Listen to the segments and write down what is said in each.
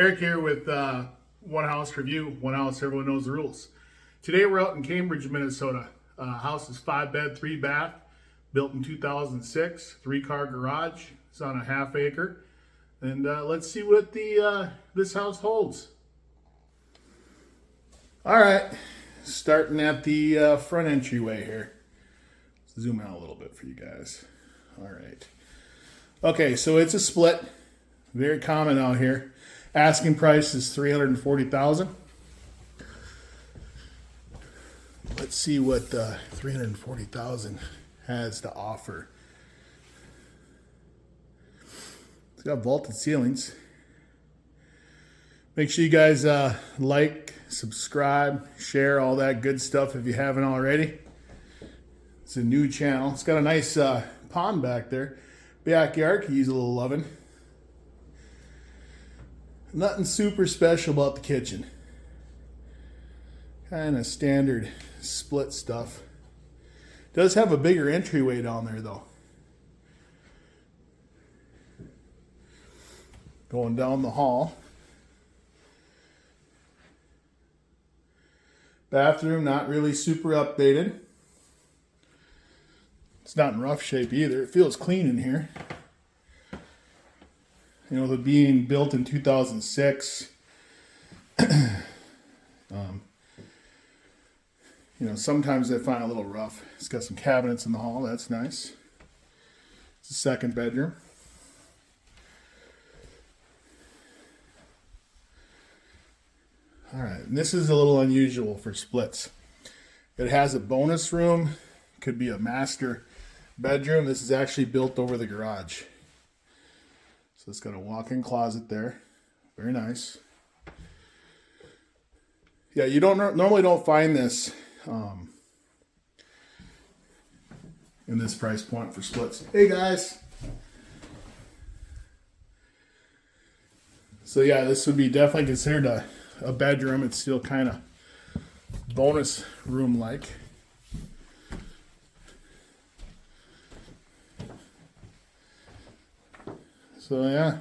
Eric here with One House Review. One house, everyone knows the rules. Today we're out in Cambridge, Minnesota. House is 5-bed, 3-bath, built in 2006, 3-car garage. It's on a ½ acre. And let's see what this house holds. All right, starting at the front entryway here. Let's zoom out a little bit for you guys. All right. Okay, so it's a split. Very common out here. Asking price is $340,000. Let's see what $340,000 has to offer. It's got vaulted ceilings. Make sure you guys like, subscribe, share, all that good stuff if you haven't already. It's a new channel. It's got a nice pond back there. Backyard could use a little loving. Nothing super special about the kitchen. Kind of standard split stuff. Does have a bigger entryway down there though. Going down the hall. Bathroom, not really super updated. It's not in rough shape either. It feels clean in here. You know, the being built in 2006. You know, sometimes I find it a little rough. It's got some cabinets in the hall. That's nice. It's a second bedroom. All right, and this is a little unusual for splits. It has a bonus room. Could be a master bedroom. This is actually built over the garage. So it's got a walk-in closet there. Very nice. Yeah, you normally don't find this in this price point for splits. Hey guys. So yeah, this would be definitely considered a bedroom. It's still kind of bonus room like. So yeah,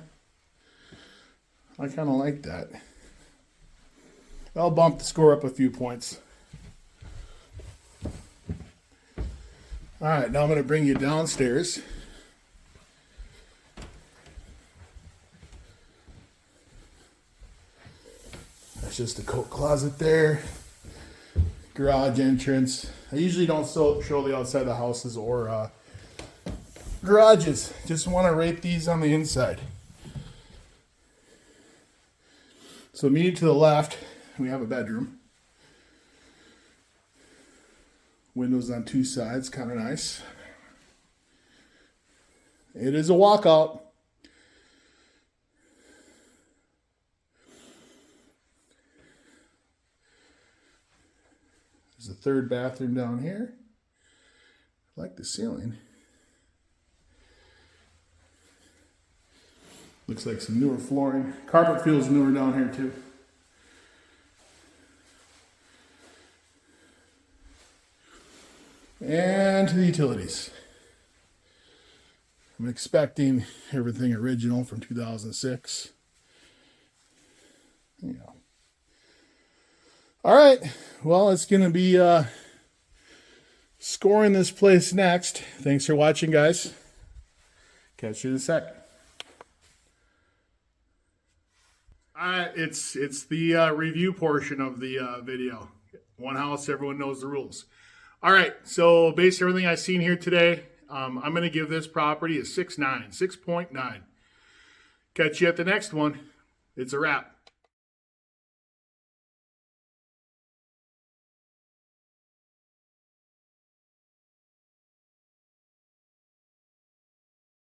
I kind of like that. I'll bump the score up a few points. All right, now I'm going to bring you downstairs. That's just a coat closet there. Garage entrance. I usually don't show the outside of the houses or garages. Just want to rate these on the inside. So immediately to the left, we have a bedroom. Windows on 2 sides, kind of nice. It is a walkout. There's a third bathroom down here. I like the ceiling. Looks like some newer flooring. Carpet feels newer down here too. And to the utilities. I'm expecting everything original from 2006. Yeah. All right. Well, it's going to be scoring this place next. Thanks for watching, guys. Catch you in a sec. It's the review portion of the video. One house, everyone knows the rules. All right, so based on everything I've seen here today, I'm going to give this property a 6.9. Catch you at the next one. It's a wrap.